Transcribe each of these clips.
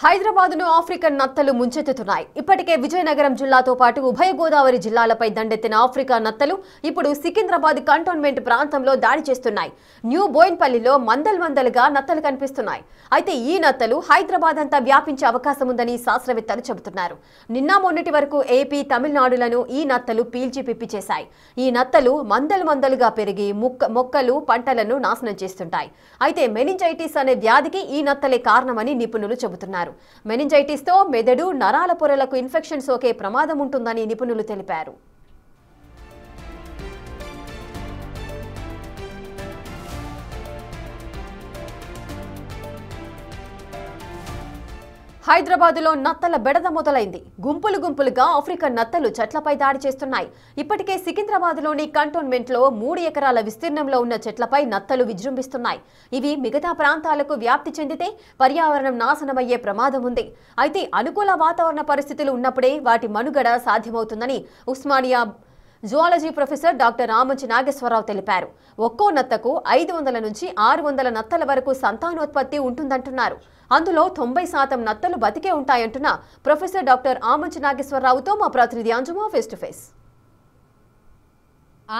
హైదరాబాద్ను ఆఫ్రికన్ నత్తలు ముంచెత్తుతున్నాయి. ఇప్పటికే విజయనగరం జిల్లాతో పాటు ఉభయ గోదావరి జిల్లాలపై దండెత్తిన ఆఫ్రికా నత్తలు ఇప్పుడు సికింద్రాబాద్ కంటోన్మెంట్ ప్రాంతంలో దాడి చేస్తున్నాయి. న్యూ బోయిన్పల్లిలో మందలుగా నత్తలు కనిపిస్తున్నాయి. అయితే ఈ నత్తలు హైదరాబాద్ అంతా వ్యాపించే అవకాశం ఉందని శాస్త్రవేత్తలు చెబుతున్నారు. నిన్న మొన్నటి వరకు ఏపీ, తమిళనాడులను ఈ నత్తలు పీల్చి పిప్పి చేశాయి. ఈ నత్తలు మందలుగా పెరిగి మొక్కలు, పంటలను నాశనం చేస్తుంటాయి. అయితే మెనింజైటిస్ అనే వ్యాధికి ఈ నత్తలే కారణమని నిపుణులు చెబుతున్నారు. మెనింజైటిస్ తో మెదడు, నరాల పొరలకు ఇన్ఫెక్షన్ సోకే ప్రమాదం ఉంటుందని నిపుణులు తెలిపారు. హైదరాబాద్లో నత్తల బెడద మొదలైంది. గుంపులుగా ఆఫ్రికన్ నత్తలు చెట్లపై దాడి చేస్తున్నాయి. ఇప్పటికే సికింద్రాబాద్లోని కంటోన్మెంట్లో 3 ఎకరాల విస్తీర్ణంలో ఉన్న చెట్లపై నత్తలు విజృంభిస్తున్నాయి. ఇవి మిగతా ప్రాంతాలకు వ్యాప్తి చెందితే పర్యావరణం నాశనమయ్యే ప్రమాదం ఉంది. అయితే అనుకూల వాతావరణ పరిస్థితులు ఉన్నప్పుడే వాటి మనుగడ సాధ్యమవుతుందని Osmania zoology professor doctor Ramanchi Nageswararao తెలిపారు. ఒక్కో నత్తకు 500 నుంచి 600 నత్తల వరకు సంతానోత్పత్తి ఉంటుందంటున్నారు. అందులో 90% నత్తలు బతికే ఉంటాయంటున్న ప్రొఫెసర్ డాక్టర్ రామంచి నాగేశ్వరరావుతో మా ప్రతినిధి అంజుమా ఫేస్ టు ఫేస్.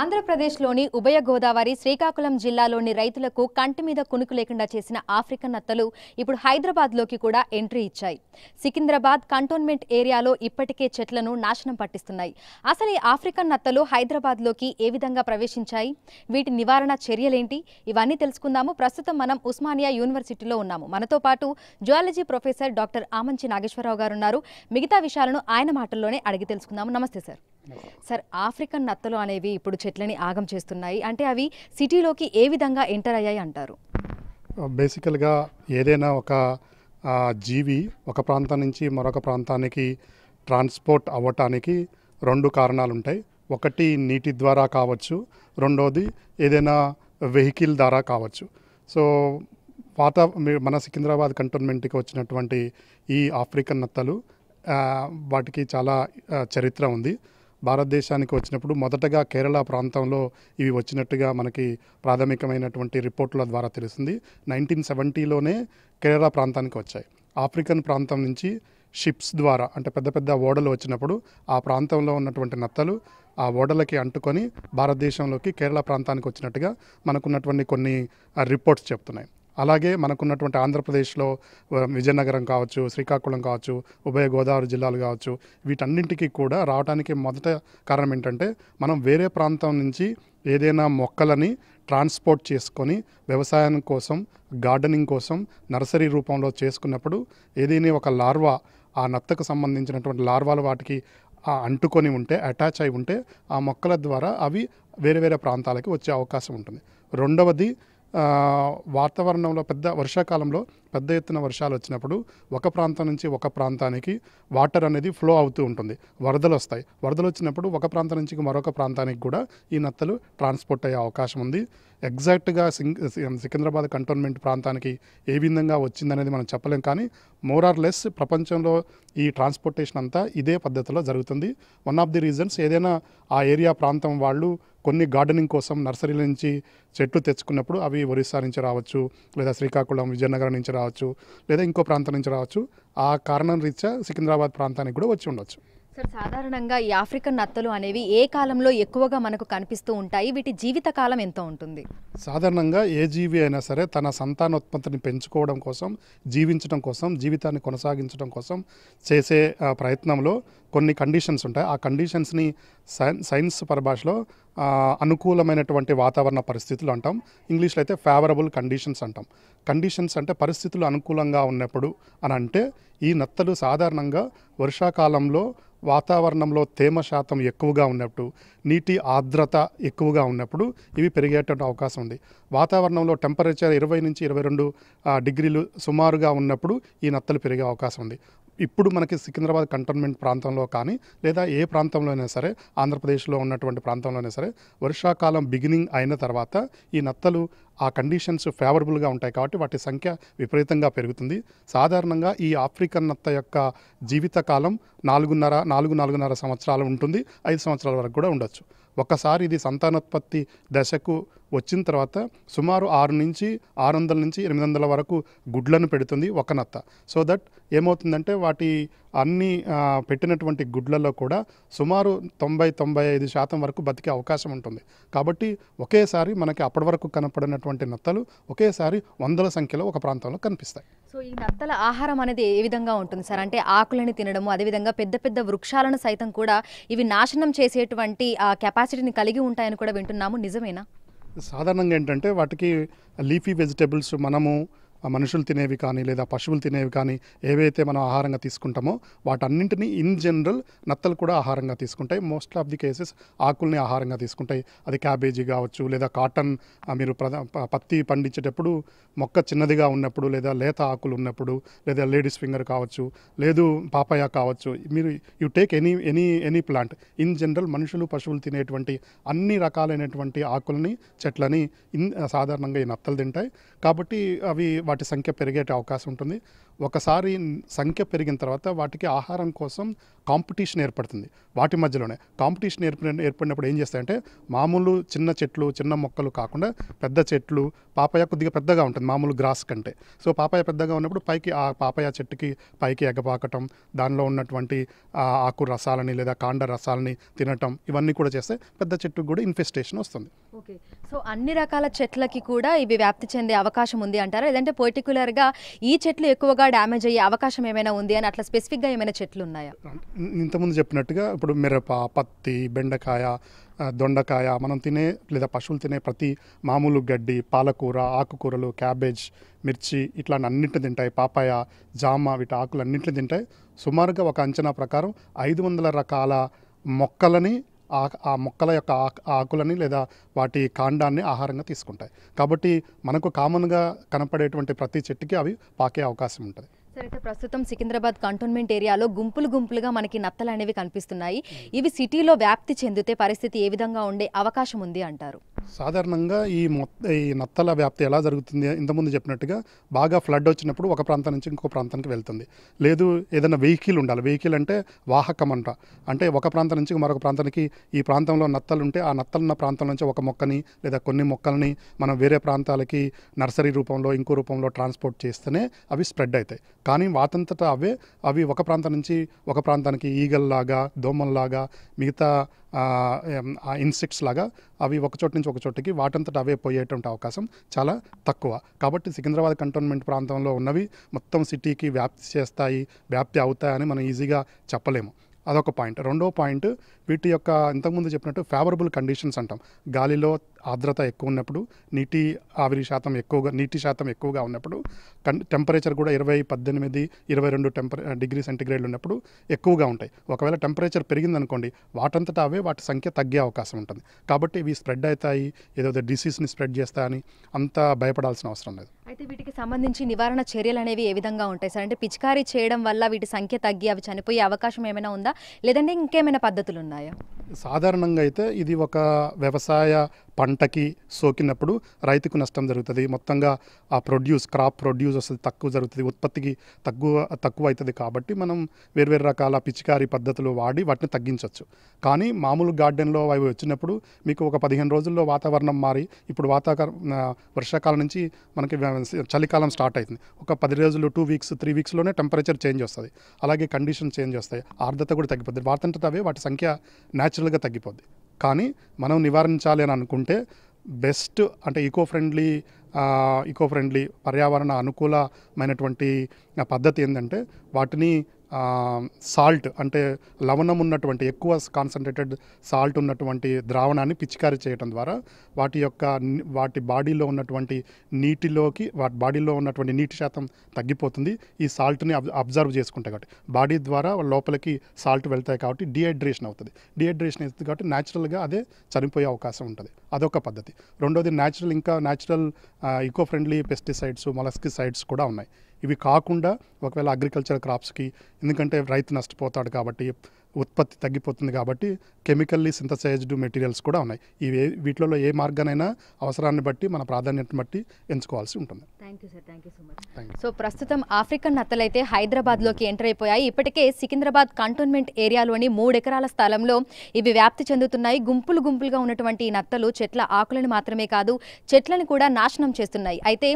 ఆంధ్రప్రదేశ్లోని ఉభయ గోదావరి, శ్రీకాకుళం జిల్లాలోని రైతులకు కంటి మీద కునుకు లేకుండా చేసిన ఆఫ్రికన్ నత్తలు ఇప్పుడు హైదరాబాద్లోకి కూడా ఎంట్రీ ఇచ్చాయి. సికింద్రాబాద్ కంటోన్మెంట్ ఏరియాలో ఇప్పటికే చెట్లను నాశనం పట్టిస్తున్నాయి. అసలు ఈ ఆఫ్రికన్ నత్తలు హైదరాబాద్లోకి ఏ విధంగా ప్రవేశించాయి, వీటి నివారణ చర్యలేంటి, ఇవన్నీ తెలుసుకుందాము. ప్రస్తుతం మనం ఉస్మానియా యూనివర్సిటీలో ఉన్నాము. మనతో పాటు zoology professor doctor Ramanchi Nageswararao గారు ఉన్నారు. మిగతా విషయాలను ఆయన మాటల్లోనే అడిగి తెలుసుకుందాము. నమస్తే సార్. సార్, ఆఫ్రికన్ నత్తలు అనేవి ఇప్పుడు చెట్లని ఆగం చేస్తున్నాయి అంటే అవి సిటీలోకి ఏ విధంగా ఎంటర్ అయ్యాయి అంటారు? బేసికల్గా ఏదైనా ఒక జీవి ఒక ప్రాంతం నుంచి మరొక ప్రాంతానికి ట్రాన్స్పోర్ట్ అవ్వటానికి 2 కారణాలు ఉంటాయి. ఒకటి నీటి ద్వారా కావచ్చు, రెండోది ఏదైనా వెహికల్ ద్వారా కావచ్చు. సో మన సికింద్రాబాద్ కంటోన్మెంట్కి వచ్చినటువంటి ఈ ఆఫ్రికన్ నత్తలు వాటికి చాలా చరిత్ర ఉంది. భారతదేశానికి వచ్చినప్పుడు మొదటగా కేరళ ప్రాంతంలో ఇవి వచ్చినట్టుగా మనకి ప్రాథమికమైనటువంటి రిపోర్టుల ద్వారా తెలుస్తుంది. 1970లోనే కేరళ ప్రాంతానికి వచ్చాయి. ఆఫ్రికన్ ప్రాంతం నుంచి షిప్స్ ద్వారా అంటే పెద్ద ఓడలు వచ్చినప్పుడు ఆ ప్రాంతంలో ఉన్నటువంటి నత్తలు ఆ ఓడలకి అంటుకొని భారతదేశంలోకి కేరళ ప్రాంతానికి వచ్చినట్టుగా మనకున్నటువంటి కొన్ని రిపోర్ట్స్ చెప్తున్నాయి. అలాగే మనకున్నటువంటి ఆంధ్రప్రదేశ్లో విజయనగరం కావచ్చు, శ్రీకాకుళం కావచ్చు, ఉభయ గోదావరి జిల్లాలు కావచ్చు, వీటన్నింటికి కూడా రావడానికి మొదట కారణం ఏంటంటే మనం వేరే ప్రాంతం నుంచి ఏదైనా మొక్కలని ట్రాన్స్పోర్ట్ చేసుకొని వ్యవసాయం కోసం, గార్డెనింగ్ కోసం నర్సరీ రూపంలో చేసుకున్నప్పుడు ఏదైనా ఒక లార్వా, ఆ నత్తకు సంబంధించినటువంటి లార్వాలు వాటికి అంటుకొని ఉంటే, అటాచ్ అయి ఉంటే ఆ మొక్కల ద్వారా అవి వేరే ప్రాంతాలకి వచ్చే అవకాశం ఉంటుంది. రెండవది, వాతావరణంలో వర్షాకాలంలో పెద్ద ఎత్తున వర్షాలు వచ్చినప్పుడు ఒక ప్రాంతం నుంచి ఒక ప్రాంతానికి వాటర్ అనేది ఫ్లో అవుతూ ఉంటుంది. వరదలు వస్తాయి. వరదలు వచ్చినప్పుడు ఒక ప్రాంతం నుంచి మరొక ప్రాంతానికి కూడా ఈ నత్తలు ట్రాన్స్పోర్ట్ అయ్యే అవకాశం ఉంది. ఎగ్జాక్ట్గా సికింద్రాబాద్ కంటోన్మెంట్ ప్రాంతానికి ఏ విధంగా వచ్చిందనేది మనం చెప్పలేం, కానీ మోర్ ఆర్ లెస్ ప్రపంచంలో ఈ ట్రాన్స్పోర్టేషన్ అంతా ఇదే పద్ధతిలో జరుగుతుంది. వన్ ఆఫ్ ది రీజన్స్, ఏదైనా ఆ ఏరియా ప్రాంతం వాళ్ళు కొన్ని గార్డెనింగ్ కోసం నర్సరీల నుంచి చెట్లు తెచ్చుకున్నప్పుడు అవి ఒరిస్సా నుంచి రావచ్చు, లేదా శ్రీకాకుళం, విజయనగరం నుంచి రావచ్చు, లేదా ఇంకో ప్రాంతం నుంచి రావచ్చు. ఆ కారణం రీత్యా సికింద్రాబాద్ ప్రాంతానికి కూడా వచ్చి ఉండొచ్చు. సార్, సాధారణంగా ఈ ఆఫ్రికన్ నత్తలు అనేవి ఏ కాలంలో ఎక్కువగా మనకు కనిపిస్తూ ఉంటాయి? వీటి జీవిత కాలం ఎంత ఉంటుంది? సాధారణంగా ఏ జీవి అయినా సరే తన సంతానోత్పత్తిని పెంచుకోవడం కోసం, జీవించడం కోసం, జీవితాన్ని కొనసాగించడం కోసం చేసే ప్రయత్నంలో కొన్ని కండిషన్స్ ఉంటాయి. ఆ కండిషన్స్ని సైన్స్ పరిభాషలో అనుకూలమైనటువంటి వాతావరణ పరిస్థితులు అంటాం. ఇంగ్లీష్లో అయితే ఫేవరబుల్ కండిషన్స్ అంటాం. కండిషన్స్ అంటే పరిస్థితులు అనుకూలంగా ఉన్నప్పుడు అని అంటే ఈ నత్తలు సాధారణంగా వర్షాకాలంలో వాతావరణంలో తేమ శాతం ఎక్కువగా ఉన్నప్పుడు, నీటి ఆర్ద్రత ఎక్కువగా ఉన్నప్పుడు ఇవి పెరిగేటువంటి అవకాశం ఉంది. వాతావరణంలో టెంపరేచర్ 20 నుంచి 22 డిగ్రీలు సుమారుగా ఉన్నప్పుడు ఈ నత్తలు పెరిగే అవకాశం ఉంది. ఇప్పుడు మనకి సికింద్రాబాద్ కంటోన్మెంట్ ప్రాంతంలో కానీ, లేదా ఏ ప్రాంతంలో అయినా సరే, ఆంధ్రప్రదేశ్లో ఉన్నటువంటి ప్రాంతంలో అయినా సరే, వర్షాకాలం బిగినింగ్ అయిన తర్వాత ఈ నత్తలు ఆ కండిషన్స్ ఫేవరబుల్గా ఉంటాయి కాబట్టి వాటి సంఖ్య విపరీతంగా పెరుగుతుంది. సాధారణంగా ఈ ఆఫ్రికన్ నత్త యొక్క జీవితకాలం 4.5 సంవత్సరాలు ఉంటుంది. 5 సంవత్సరాల వరకు కూడా ఉండొచ్చు. ఒకసారి ఇది సంతానోత్పత్తి దశకు వచ్చిన తర్వాత సుమారు 600 నుంచి 800 వరకు గుడ్లను పెడుతుంది ఒక నత్త. సో దట్ ఏమవుతుందంటే వాటి అన్ని పెట్టినటువంటి గుడ్లలో కూడా సుమారు 90-95% వరకు బతికే అవకాశం ఉంటుంది. కాబట్టి ఒకేసారి మనకి అప్పటి వరకు కనపడినటువంటి నత్తలు ఒకేసారి వందల సంఖ్యలో ఒక ప్రాంతంలో కనిపిస్తాయి. సో ఈ నత్తల ఆహారం అనేది ఏ విధంగా ఉంటుంది సార్? అంటే ఆకులని తినడము, అదేవిధంగా పెద్ద పెద్ద వృక్షాలను సైతం కూడా ఇవి నాశనం చేసేటువంటి కెపాసిటీని కలిగి ఉంటాయని కూడా వింటున్నాము, నిజమేనా? సాధారణంగా ఏంటంటే వాటికి లీఫీ వెజిటేబుల్స్ మనము మనుషులు తినేవి కానీ లేదా పశువులు తినేవి కానీ ఏవైతే మనం ఆహారంగా తీసుకుంటామో వాటన్నింటినీ ఇన్ జనరల్ నత్తలు కూడా ఆహారంగా తీసుకుంటాయి. మోస్ట్ ఆఫ్ ది కేసెస్ ఆకుల్ని ఆహారంగా తీసుకుంటాయి. అది క్యాబేజీ కావచ్చు, లేదా కాటన్, మీరు పత్తి పండించేటప్పుడు మొక్క చిన్నదిగా ఉన్నప్పుడు, లేదా లేత ఆకులు ఉన్నప్పుడు, లేదా లేడీస్ ఫింగర్ కావచ్చు, లేదు పాపాయ కావచ్చు, మీరు you take any plant in general మనుషులు పశువులు తినేటువంటి అన్ని రకాలైనటువంటి ఆకుల్ని చెట్లని సాధారణంగా ఈ నత్తలు తింటాయి. కాబట్టి వాటి సంఖ్య పెరిగే అవకాశం ఉంటుంది. ఒకసారి సంఖ్య పెరిగిన తర్వాత వాటికి ఆహారం కోసం కాంపిటీషన్ ఏర్పడుతుంది. వాటి మధ్యలోనే కాంపిటీషన్ ఏర్పడినప్పుడు ఏం చేస్తాయంటే మామూలు చిన్న చెట్లు, చిన్న మొక్కలు కాకుండా పెద్ద చెట్లు, పాపాయ కొద్దిగా పెద్దగా ఉంటుంది మామూలు గ్రాస్ కంటే. సో పాపాయ పెద్దగా ఉన్నప్పుడు పైకి ఆ పాపాయ చెట్టుకి పైకి ఎగపాకటం, దానిలో ఉన్నటువంటి ఆకు రసాలని లేదా కాండ రసాలని తినటం, ఇవన్నీ కూడా చేస్తే పెద్ద చెట్టుకు కూడా ఇన్ఫెస్టేషన్ వస్తుంది. ఓకే, సో అన్ని రకాల చెట్లకి కూడా ఇవి వ్యాప్తి చెందే అవకాశం ఉంది అంటారా? లేదంటే పర్టికులర్గా ఈ చెట్లు ఎక్కువగా డ్యామేజ్ అయ్యే అవకాశం ఏమైనా ఉంది అని అట్లా స్పెసిఫిక్గా ఏమైనా చెట్లు ఉన్నాయా? ఇంతకుముందు చెప్పినట్టుగా ఇప్పుడు మిరప, పత్తి, బెండకాయ, దొండకాయ, మనం తినే లేదా పశువులు తినే ప్రతి మామూలు గడ్డి, పాలకూర, ఆకుకూరలు, క్యాబేజ్, మిర్చి ఇట్లా అన్నింటిని తింటాయి. పాపాయ, జామ, వీటి ఆకులు అన్నింటిని తింటాయి. సుమారుగా ఒక అంచనా ప్రకారం 500 రకాల మొక్కలని ఆ మొక్కల యొక్క ఆకులని లేదా వాటి కాండాన్ని ఆహారంగా తీసుకుంటాయి. కాబట్టి మనకు కామన్గా కనపడేటువంటి ప్రతి చెట్టుకి అవి పాకే అవకాశం ఉంటుంది. సరే, అయితే ప్రస్తుతం సికింద్రాబాద్ కంటోన్మెంట్ ఏరియాలో గుంపులుగా మనకి నత్తలు అనేవి కనిపిస్తున్నాయి. ఇవి సిటీలో వ్యాప్తి చెందితే పరిస్థితి ఏ విధంగా ఉండే అవకాశం ఉంది అంటారు? సాధారణంగా ఈ నత్తల వ్యాప్తి ఎలా జరుగుతుంది? ఇంతకుముందు చెప్పినట్టుగా బాగా ఫ్లడ్ వచ్చినప్పుడు ఒక ప్రాంతం నుంచి ఇంకో ప్రాంతానికి వెళ్తుంది. లేదు ఏదైనా వెహికల్ ఉండాలి. వెహికల్ అంటే వాహకం అంటే ఒక ప్రాంతం నుంచి మరొక ప్రాంతానికి ఈ ప్రాంతంలో నత్తలు ఉంటే ఆ నత్తలున్న ప్రాంతం నుంచి ఒక మొక్కని లేదా కొన్ని మొక్కల్ని మనం వేరే ప్రాంతాలకి నర్సరీ రూపంలో ఇంకో రూపంలో ట్రాన్స్పోర్ట్ చేస్తేనే అవి స్ప్రెడ్ అవుతాయి. కానీ వాటంతటా అవి ఒక ప్రాంతం నుంచి ఒక ప్రాంతానికి ఈగల్లాగా, దోమల్లాగా, మిగతా ఇన్సెక్ట్స్ లాగా అవి ఒక చోటు నుంచి ఒక చోటుకి వాటంతట అవే పోయేటువంటి అవకాశం చాలా తక్కువ. కాబట్టి సికింద్రాబాద్ కంటోన్మెంట్ ప్రాంతంలో ఉన్నవి మొత్తం సిటీకి వ్యాప్తి అవుతాయని మనం ఈజీగా చెప్పలేము. అదొక పాయింట్. రెండో పాయింట్, వీటి యొక్క ఇంతకుముందు చెప్పినట్టు ఫేవరబుల్ కండిషన్స్ అంటాం. గాలిలో ఆర్ద్రత ఎక్కువ ఉన్నప్పుడు, నీటి శాతం ఎక్కువగా ఉన్నప్పుడు, టెంపరేచర్ కూడా 20-18-22 డిగ్రీ సెంటిగ్రేడ్ ఉన్నప్పుడు ఎక్కువగా ఉంటాయి. ఒకవేళ టెంపరేచర్ పెరిగిందనుకోండి వాటంతటా అవే వాటి సంఖ్య తగ్గే అవకాశం ఉంటుంది. కాబట్టి ఇవి స్ప్రెడ్ అవుతాయి, ఏదో డిసీజ్ని స్ప్రెడ్ చేస్తాయని అంత భయపడాల్సిన అవసరం లేదు. అయితే వీటికి సంబంధించి నివారణ చర్యలు అనేవి ఏ విధంగా ఉంటాయి సార్? అంటే పిచికారీ చేయడం వల్ల వీటి సంఖ్య తగ్గి అవి చనిపోయే అవకాశం ఏమైనా ఉందా, లేదంటే ఇంకేమైనా పద్ధతులు ఉన్నాయా? సాధారణంగా అయితే ఇది ఒక వ్యవసాయ పంటకి సోకినప్పుడు రైతుకు నష్టం జరుగుతుంది. మొత్తంగా ఆ క్రాప్ ప్రొడ్యూస్ అసలు తక్కువ జరుగుతుంది, ఉత్పత్తికి తక్కువ అవుతుంది. కాబట్టి మనం వేర్వేరు రకాల పిచికారీ పద్ధతులు వాడి వాటిని తగ్గించవచ్చు. కానీ మామూలు గార్డెన్లో అవి వచ్చినప్పుడు మీకు ఒక 15 రోజుల్లో వాతావరణం మారి ఇప్పుడు వర్షాకాలం నుంచి మనకి చలికాలం స్టార్ట్ అవుతుంది. ఒక 10 రోజులు, 2 వీక్స్, 3 వీక్స్లోనే టెంపరేచర్ చేంజ్ వస్తుంది. అలాగే కండిషన్ చేంజ్ వస్తాయి, ఆర్ద్రత కూడా తగ్గిపోతుంది. వాటంతట అవే వాటి సంఖ్య న్యాచురల్గా తగ్గిపోద్ది. కానీ మనం నివారించాలి అని అనుకుంటే బెస్ట్ అంటే ఈకో ఫ్రెండ్లీ పర్యావరణ అనుకూలమైనటువంటి పద్ధతి ఏంటంటే వాటిని సాల్ట్ అంటే లవణం ఉన్నటువంటి ఎక్కువ కాన్సన్ట్రేటెడ్ సాల్ట్ ఉన్నటువంటి ద్రావణాన్ని పిచికారీ చేయడం ద్వారా వాటి బాడీలో ఉన్నటువంటి బాడీలో ఉన్నటువంటి నీటి శాతం తగ్గిపోతుంది. ఈ సాల్ట్ని అబ్జర్వ్ చేసుకుంటాయి కాబట్టి బాడీ ద్వారా లోపలికి సాల్ట్ వెళ్తాయి కాబట్టి డిహైడ్రేషన్ అవుతుంది కాబట్టి న్యాచురల్గా అదే చనిపోయే అవకాశం ఉంటుంది. అదొక పద్ధతి. రెండోది న్యాచురల్ ఈకో ఫ్రెండ్లీ పెస్టిసైడ్స్, మొలస్కిసైడ్స్ కూడా ఉన్నాయి. ఇవి కాకుండా ఒకవేళ అగ్రికల్చర్ క్రాప్స్కి, ఎందుకంటే రైతు నష్టపోతాడు కాబట్టి, ఉత్పత్తి తగ్గిపోతుంది కాబట్టి కెమికల్లీ సింథసైజ్డ్ మెటీరియల్స్ కూడా ఉన్నాయి. వీటిలో ఏ మార్గానైనా అవసరాన్ని బట్టి మన ప్రాధాన్యతను బట్టి ఎంచుకోవాల్సి ఉంటుంది. Thank you sir, thank you so much. So ప్రస్తుతం ఆఫ్రికన్ నత్తలైతే హైదరాబాద్లోకి ఎంటర్ అయిపోయాయి. ఇప్పటికే సికింద్రాబాద్ కంటోన్మెంట్ ఏరియాలోని 3 ఎకరాల స్థలంలో ఇవి వ్యాప్తి చెందుతున్నాయి. గుంపులు గుంపులుగా ఉన్నటువంటి ఈ నత్తలు చెట్ల ఆకులను మాత్రమే కాదు, చెట్లను కూడా నాశనం చేస్తున్నాయి. అయితే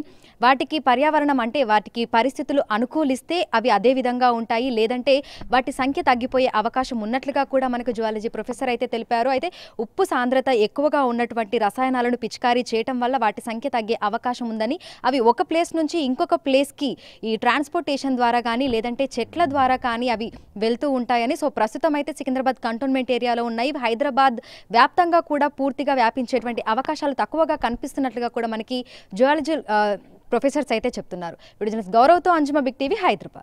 వాటికి పర్యావరణం అంటే వాటికి పరిస్థితులు అనుకూలిస్తే అవి అదే విధంగా ఉంటాయి, లేదంటే వాటి సంఖ్య తగ్గిపోయే అవకాశం ఉన్నట్లుగా కూడా మనకు జువాలజీ ప్రొఫెసర్ అయితే తెలిపారు. అయితే ఉప్పు సాంద్రత ఎక్కువగా ఉన్నటువంటి రసాయనాలను పిచికారీ చేయటం వల్ల వాటి సంఖ్య తగ్గే అవకాశం ఉందని, అవి ఒక ప్లేస్ నుంచి ఇంకొక ప్లేస్కి ఈ ట్రాన్స్పోర్టేషన్ ద్వారా కానీ లేదంటే చెట్ల ద్వారా కానీ అవి వెళ్తూ ఉంటాయని. సో ప్రస్తుతం అయితే సికింద్రాబాద్ కంటోన్మెంట్ ఏరియాలో ఉన్నాయి. హైదరాబాద్ వ్యాప్తంగా కూడా పూర్తిగా వ్యాపించేటువంటి అవకాశాలు తక్కువగా కనిపిస్తున్నట్లుగా కూడా మనకి జువాలజీ ప్రొఫెసర్స్ అయితే చెప్తున్నారు. వీడియో జర్నలిస్ట్ గౌరవ్తో అంజుమ, బిగ్ టీవీ, హైదరాబాద్.